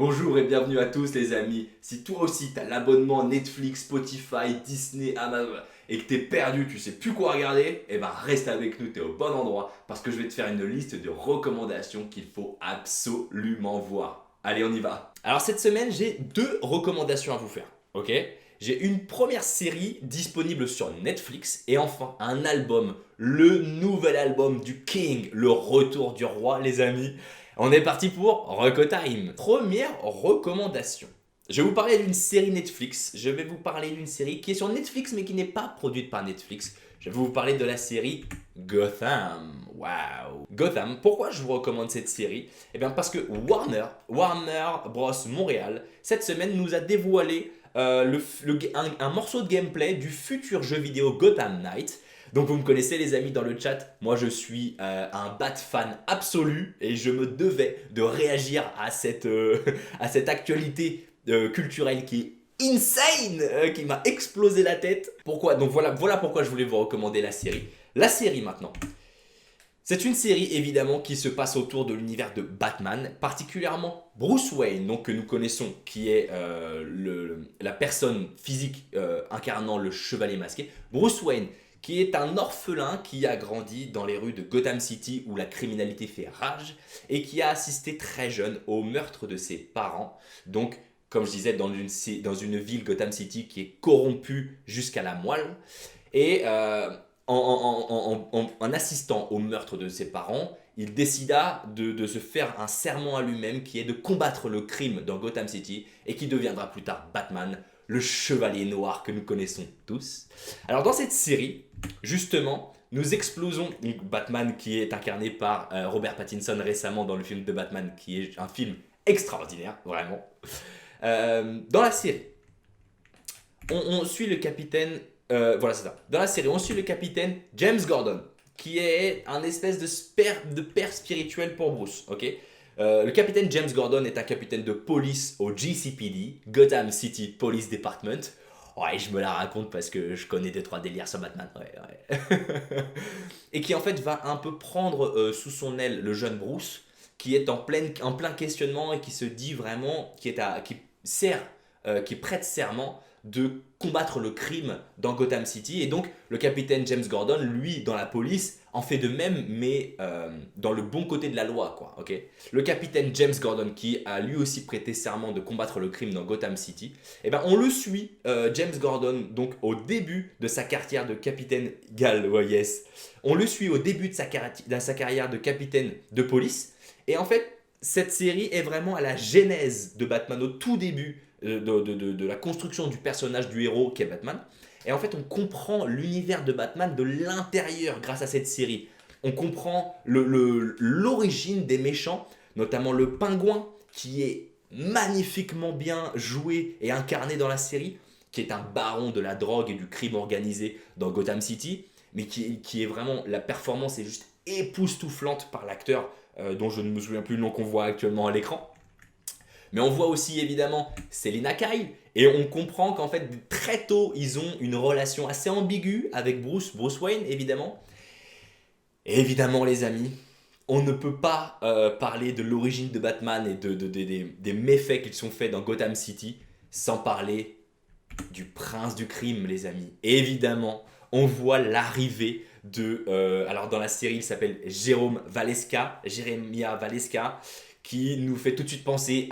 Bonjour et bienvenue à tous les amis. Si toi aussi t'as l'abonnement Netflix, Spotify, Disney, Amazon et que t'es perdu, tu sais plus quoi regarder, eh ben reste avec nous, t'es au bon endroit parce que je vais te faire une liste de recommandations qu'il faut absolument voir. Allez, on y va. Alors cette semaine, j'ai deux recommandations à vous faire, ok? J'ai une première série disponible sur Netflix et enfin un album, le nouvel album du King, le retour du roi les amis. On est parti pour Reco Time. Première recommandation. Je vais vous parler d'une série Netflix. Je vais vous parler d'une série qui est sur Netflix mais qui n'est pas produite par Netflix. Je vais vous parler de la série Gotham. Waouh. Gotham, pourquoi je vous recommande cette série? Eh bien parce que Warner Bros. Montréal, cette semaine nous a dévoilé un morceau de gameplay du futur jeu vidéo Gotham Knight. Donc vous me connaissez les amis dans le chat, moi je suis un Bat fan absolu et je me devais de réagir à à cette actualité culturelle qui est insane, qui m'a explosé la tête. Pourquoi? Donc voilà pourquoi je voulais vous recommander la série. La série maintenant. C'est une série évidemment qui se passe autour de l'univers de Batman, particulièrement Bruce Wayne, donc que nous connaissons, qui est la personne physique incarnant le chevalier masqué. Bruce Wayne, qui est un orphelin qui a grandi dans les rues de Gotham City où la criminalité fait rage et qui a assisté très jeune au meurtre de ses parents. Donc, comme je disais, dans une ville Gotham City qui est corrompue jusqu'à la moelle. Et en assistant au meurtre de ses parents, il décida de se faire un serment à lui-même qui est de combattre le crime dans Gotham City et qui deviendra plus tard Batman, le chevalier noir que nous connaissons tous. Alors dans cette série, justement, nous explosons Batman qui est incarné par Robert Pattinson récemment dans le film de Batman qui est un film extraordinaire, vraiment. Dans la série, on suit le capitaine. Voilà, c'est ça. Dans la série, on suit le capitaine James Gordon, qui est un espèce de père spirituel pour Bruce. Ok. Le capitaine James Gordon est un capitaine de police au GCPD, Gotham City Police Department. Ouais, je me la raconte parce que je connais 2-3 délires sur Batman. Ouais, ouais. Et qui en fait va un peu prendre sous son aile le jeune Bruce, qui est en plein questionnement et qui se dit vraiment, qui prête serment de combattre le crime dans Gotham City. Et donc, le capitaine James Gordon, lui, dans la police, en fait de même, mais dans le bon côté de la loi, quoi. Ok. Le capitaine James Gordon, qui a lui aussi prêté serment de combattre le crime dans Gotham City, eh ben, on le suit, James Gordon, donc au début de sa carrière de capitaine ouais, yes. On le suit au début de sa carrière de capitaine de police. Et en fait, cette série est vraiment à la genèse de Batman, au tout début de la construction du personnage du héros qu'est Batman. Et en fait, on comprend l'univers de Batman de l'intérieur grâce à cette série. On comprend l'origine des méchants, notamment le pingouin, qui est magnifiquement bien joué et incarné dans la série, qui est un baron de la drogue et du crime organisé dans Gotham City, mais qui est vraiment, la performance est juste époustouflante par l'acteur dont je ne me souviens plus le nom qu'on voit actuellement à l'écran. Mais on voit aussi évidemment Selina Kyle et on comprend qu'en fait très tôt ils ont une relation assez ambiguë avec Bruce Wayne évidemment. Et évidemment les amis, on ne peut pas parler de l'origine de Batman et des méfaits qu'ils sont faits dans Gotham City sans parler du prince du crime les amis. Et évidemment, on voit l'arrivée alors dans la série il s'appelle Jeremiah Valeska, qui nous fait tout de suite penser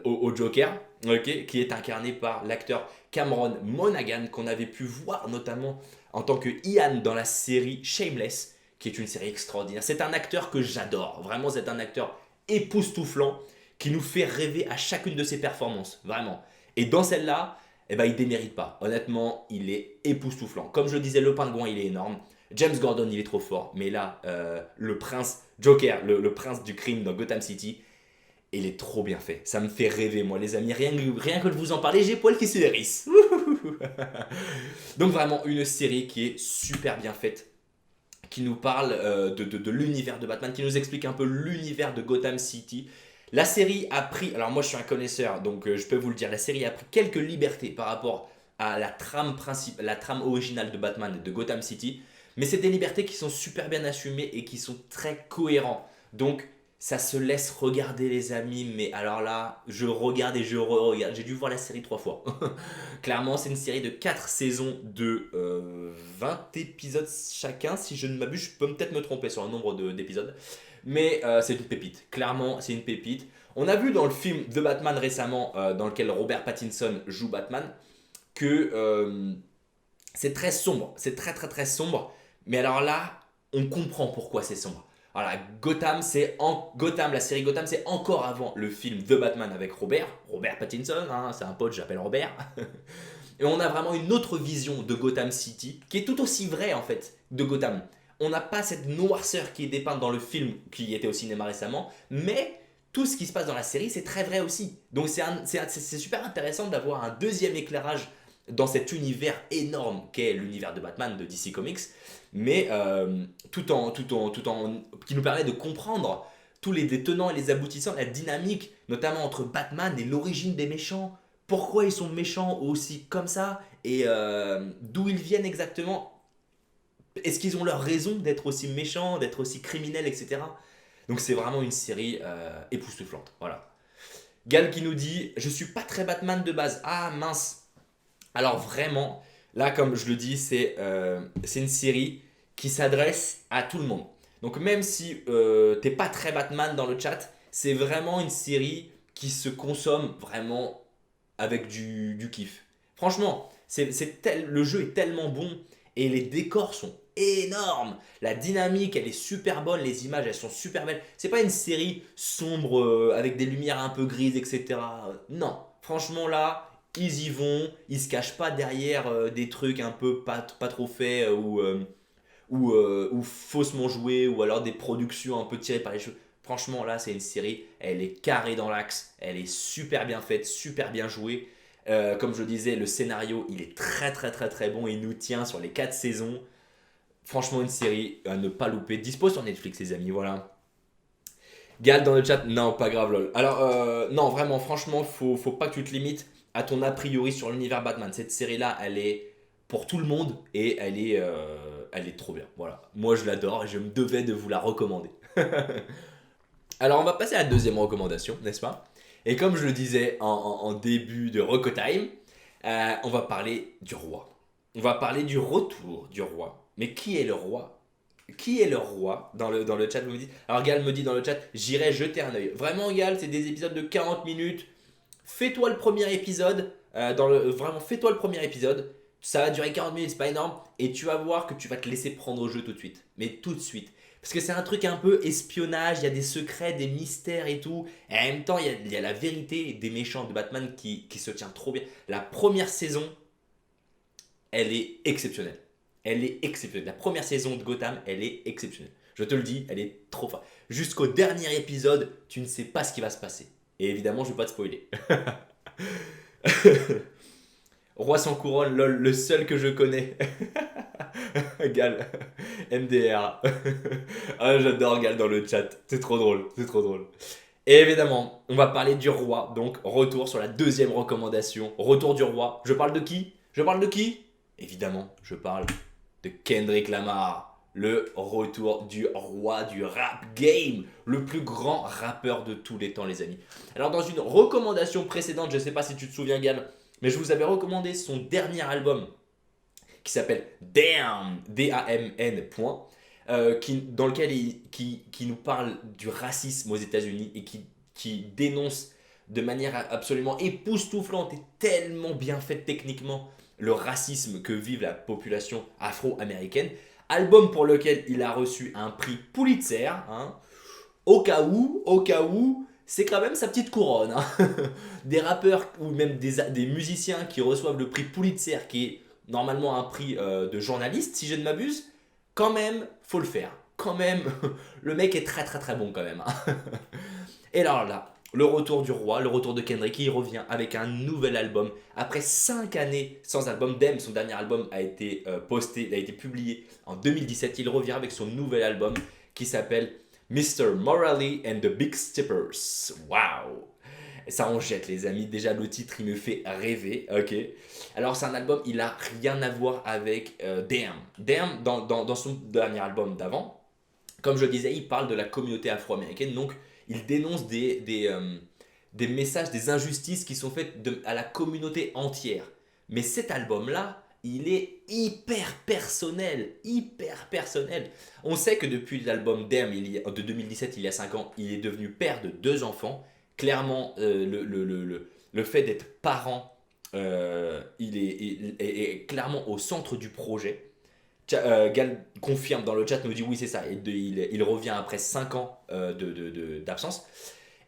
au Joker, okay, qui est incarné par l'acteur Cameron Monaghan, qu'on avait pu voir notamment en tant que Ian dans la série Shameless, qui est une série extraordinaire. C'est un acteur que j'adore, vraiment c'est un acteur époustouflant, qui nous fait rêver à chacune de ses performances, vraiment. Et dans celle-là, eh ben, il démérite pas. Honnêtement, il est époustouflant. Comme je le disais, le pingouin, il est énorme. James Gordon, il est trop fort. Mais là, le prince Joker, le prince du crime dans Gotham City, il est trop bien fait. Ça me fait rêver, moi, les amis. Rien que de vous en parler, j'ai poil qui se hérisse. Donc vraiment, une série qui est super bien faite, qui nous parle de l'univers de Batman, qui nous explique un peu l'univers de Gotham City. La série a pris, alors moi je suis un connaisseur, donc je peux vous le dire, la série a pris quelques libertés par rapport à la trame originale de Batman et de Gotham City, mais c'est des libertés qui sont super bien assumées et qui sont très cohérentes. Donc Ça se laisse regarder les amis, mais alors là, je regarde et je re-regarde. J'ai dû voir la série 3 fois. Clairement, c'est une série de 4 saisons de 20 épisodes chacun. Si je ne m'abuse, je peux peut-être me tromper sur le nombre d'épisodes. Mais c'est une pépite. Clairement, c'est une pépite. On a vu dans le film The Batman récemment, dans lequel Robert Pattinson joue Batman, que c'est très sombre. C'est très très très sombre. Mais alors là, on comprend pourquoi c'est sombre. Voilà, Gotham, la série Gotham, c'est encore avant le film The Batman avec Robert Pattinson, hein, c'est un pote, j'appelle Robert. Et on a vraiment une autre vision de Gotham City, qui est tout aussi vraie en fait, de Gotham. On n'a pas cette noirceur qui est dépeinte dans le film qui était au cinéma récemment, mais tout ce qui se passe dans la série, c'est très vrai aussi. Donc c'est super intéressant d'avoir un deuxième éclairage dans cet univers énorme qu'est l'univers de Batman de DC Comics, mais qui nous permet de comprendre tous les tenants et les aboutissants, la dynamique, notamment entre Batman et l'origine des méchants. Pourquoi ils sont méchants aussi comme ça et d'où ils viennent exactement. Est-ce qu'ils ont leur raison d'être aussi méchants, d'être aussi criminels, etc. Donc c'est vraiment une série époustouflante. Voilà. Gal qui nous dit je suis pas très Batman de base. Ah mince. Alors vraiment, là comme je le dis, c'est une série qui s'adresse à tout le monde. Donc même si t'es pas très Batman dans le chat, c'est vraiment une série qui se consomme vraiment avec du kiff. Franchement, le jeu est tellement bon et les décors sont énormes. La dynamique, elle est super bonne, les images, elles sont super belles. C'est pas une série sombre avec des lumières un peu grises, etc. Non, franchement là, ils y vont, ils se cachent pas derrière des trucs un peu pas trop faits ou faussement joués ou alors des productions un peu tirées par les cheveux. Franchement, là, c'est une série, elle est carrée dans l'axe, elle est super bien faite, super bien jouée. Comme je le disais, le scénario, il est très très très très bon, il nous tient sur les 4 saisons. Franchement, une série à ne pas louper. Dispo sur Netflix, les amis, voilà. Gal dans le chat, non, pas grave, lol. Alors, non, vraiment, franchement, faut pas que tu te limites à ton a priori sur l'univers Batman. Cette série-là, elle est pour tout le monde et elle est trop bien. Voilà. Moi, je l'adore et je me devais de vous la recommander. Alors, on va passer à la deuxième recommandation, n'est-ce pas? Et comme je le disais en début de Rocco Time, on va parler du roi. On va parler du retour du roi. Mais qui est le roi? Qui est le roi dans le chat? Vous me dites. Alors Gal me dit dans le chat, j'irai jeter un œil. Vraiment Gal, c'est des épisodes de 40 minutes. Fais-toi le premier épisode. Vraiment, fais-toi le premier épisode. Ça va durer 40 minutes, c'est pas énorme. Et tu vas voir que tu vas te laisser prendre au jeu tout de suite. Mais tout de suite. Parce que c'est un truc un peu espionnage, il y a des secrets, des mystères et tout. Et en même temps, il y a la vérité des méchants de Batman qui se tient trop bien. La première saison, elle est exceptionnelle. Elle est exceptionnelle. La première saison de Gotham, elle est exceptionnelle. Je te le dis, elle est trop forte. Jusqu'au dernier épisode, tu ne sais pas ce qui va se passer. Et évidemment, je ne vais pas te spoiler. Roi sans couronne, lol, le seul que je connais. Gal, MDR. Ah, j'adore Gal dans le chat. C'est trop drôle, c'est trop drôle. Et évidemment, on va parler du roi. Donc, retour sur la deuxième recommandation. Retour du roi. Je parle de qui? Je parle de qui? Évidemment, je parle de Kendrick Lamar, le retour du roi du rap game, le plus grand rappeur de tous les temps, les amis. Alors, dans une recommandation précédente, je ne sais pas si tu te souviens, Gal, mais je vous avais recommandé son dernier album qui s'appelle Damn, D-A-M-N, dans lequel qui nous parle du racisme aux États-Unis et qui dénonce de manière absolument époustouflante et tellement bien faite techniquement le racisme que vive la population afro-américaine. Album pour lequel il a reçu un prix Pulitzer. Hein. Au cas où, c'est quand même sa petite couronne. Hein. Des rappeurs ou même des musiciens qui reçoivent le prix Pulitzer, qui est normalement un prix de journaliste, si je ne m'abuse, quand même, faut le faire. Quand même, le mec est très très très bon quand même. Hein. Et alors là, le retour du roi, le retour de Kendrick, il revient avec un nouvel album. Après 5 années sans album, Dem, son dernier album a été posté, a été publié en 2017. Il revient avec son nouvel album qui s'appelle Mr. Morally and the Big Steppers. Waouh! Ça en jette les amis, déjà le titre il me fait rêver, ok. Alors c'est un album, il a rien à voir avec Damn. Damn, dans son dernier album d'avant, comme je le disais, il parle de la communauté afro-américaine, donc il dénonce des messages, des injustices qui sont faites à la communauté entière. Mais cet album-là, il est hyper personnel, hyper personnel. On sait que depuis l'album Damn de 2017, il y a 5 ans, il est devenu père de 2 enfants. Clairement, le fait d'être parent, est clairement au centre du projet. Gal confirme dans le chat, nous dit oui c'est ça, il revient après 5 ans d'absence.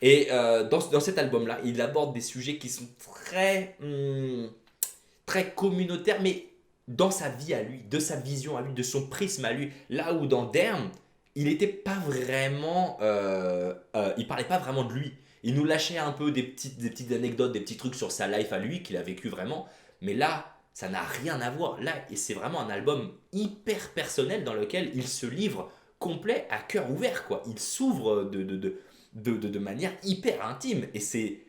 Et dans cet album-là, il aborde des sujets qui sont très communautaires, mais dans sa vie à lui, de sa vision à lui, de son prisme à lui. Là où dans Damn, il était pas vraiment, il parlait pas vraiment de lui. Il nous lâchait un peu des petites anecdotes, des petits trucs sur sa life à lui qu'il a vécu vraiment. Mais là, ça n'a rien à voir. Là, et c'est vraiment un album hyper personnel dans lequel il se livre complet à cœur ouvert, quoi. Il s'ouvre de manière hyper intime. Et c'est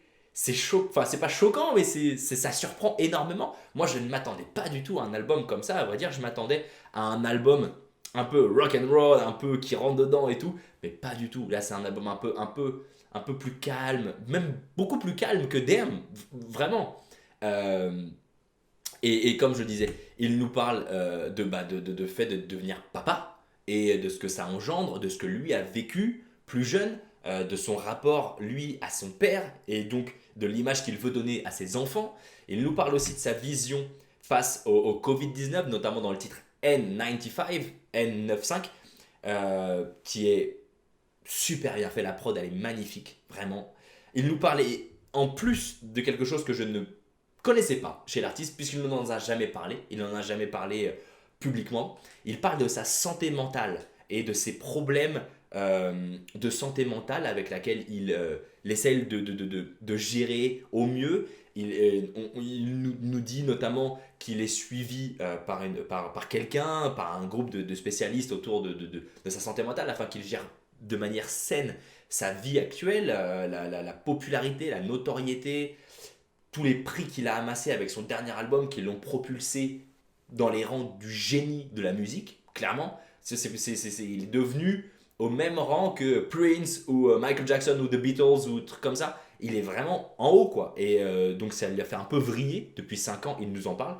enfin, c'est pas choquant, mais ça surprend énormément. Moi, je ne m'attendais pas du tout à un album comme ça. À vrai dire, je m'attendais à un album un peu rock and roll, un peu qui rentre dedans et tout. Mais pas du tout. Là, c'est un album un peu plus calme. Même beaucoup plus calme que Damn. Vraiment. Euh, et comme je disais, il nous parle de fait de devenir papa et de ce que ça engendre, de ce que lui a vécu plus jeune, de son rapport, lui, à son père, et donc de l'image qu'il veut donner à ses enfants. Il nous parle aussi de sa vision face au Covid-19, notamment dans le titre N95, N95, qui est super bien fait. La prod, elle est magnifique, vraiment. Il nous parle en plus de quelque chose que je ne connaissais pas chez l'artiste, puisqu'il n'en a jamais parlé. Il n'en a jamais parlé publiquement. Il parle de sa santé mentale et de ses problèmes de santé mentale avec laquelle il essaie de gérer au mieux. Il nous dit notamment qu'il est suivi par quelqu'un, par un groupe de spécialistes autour de sa santé mentale, afin qu'il gère de manière saine sa vie actuelle, la popularité, la notoriété, tous les prix qu'il a amassés avec son dernier album qui l'ont propulsé dans les rangs du génie de la musique, clairement. Il est devenu au même rang que Prince ou Michael Jackson ou The Beatles ou trucs comme ça. Il est vraiment en haut, quoi. Et donc ça lui a fait un peu vriller depuis 5 ans, il nous en parle.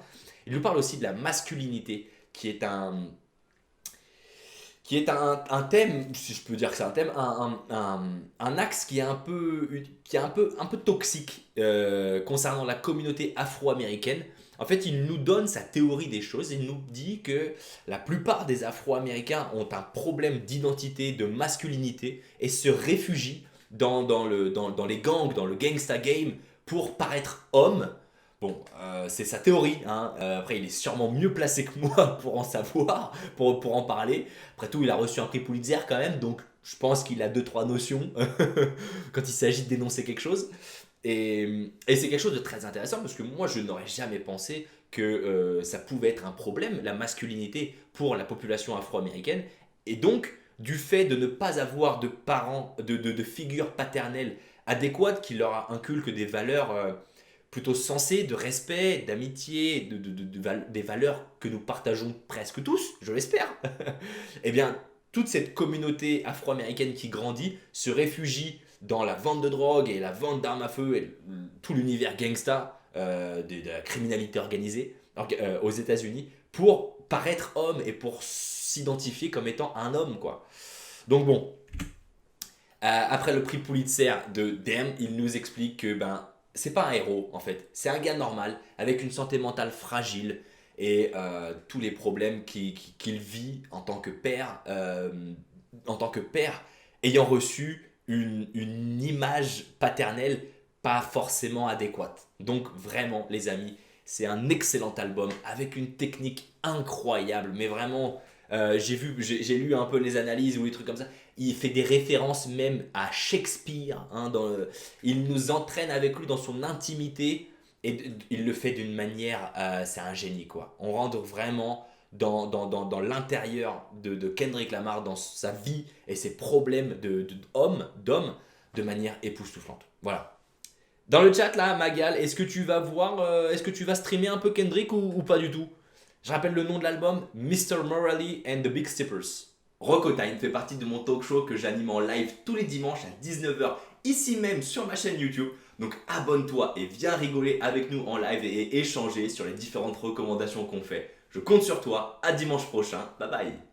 Il nous parle aussi de la masculinité, qui est un thème, si je peux dire que c'est un thème, un axe qui est un peu toxique concernant la communauté afro-américaine. En fait, il nous donne sa théorie des choses. Il nous dit que la plupart des Afro-Américains ont un problème d'identité, de masculinité et se réfugient dans les gangs, dans le gangsta game pour paraître homme. Bon, c'est sa théorie, hein. Après, il est sûrement mieux placé que moi pour en savoir, pour en parler. Après tout, il a reçu un prix Pulitzer quand même, donc je pense qu'il a deux trois notions quand il s'agit de dénoncer quelque chose. Et c'est quelque chose de très intéressant parce que moi, je n'aurais jamais pensé que ça pouvait être un problème, la masculinité pour la population afro-américaine. Et donc, du fait de ne pas avoir de parents, de figures paternelles adéquates qui leur inculquent des valeurs plutôt sensées, de respect, d'amitié, des valeurs que nous partageons presque tous, je l'espère, eh bien, toute cette communauté afro-américaine qui grandit se réfugie dans la vente de drogue et la vente d'armes à feu et tout l'univers gangsta de la criminalité organisée aux États-Unis pour paraître homme et pour s'identifier comme étant un homme, quoi. Donc bon, après le prix Pulitzer de Damn, il nous explique que c'est pas un héros en fait, c'est un gars normal avec une santé mentale fragile et tous les problèmes qu'il vit en tant que père ayant reçu une image paternelle pas forcément adéquate. Donc vraiment les amis, c'est un excellent album avec une technique incroyable, mais vraiment j'ai lu un peu les analyses ou les trucs comme ça. Il fait des références même à Shakespeare, hein, il nous entraîne avec lui dans son intimité et il le fait d'une manière, c'est un génie quoi. On rentre vraiment dans l'intérieur de Kendrick Lamar, dans sa vie et ses problèmes d'homme, de manière époustouflante. Voilà. Dans le chat là, Magal, est-ce que tu vas est-ce que tu vas streamer un peu Kendrick ou pas du tout? Je rappelle le nom de l'album, Mr. Morally and the Big Steppers. Rocco Time fait partie de mon talk show que j'anime en live tous les dimanches à 19h, ici même sur ma chaîne YouTube. Donc abonne-toi et viens rigoler avec nous en live et échanger sur les différentes recommandations qu'on fait. Je compte sur toi, à dimanche prochain, bye bye.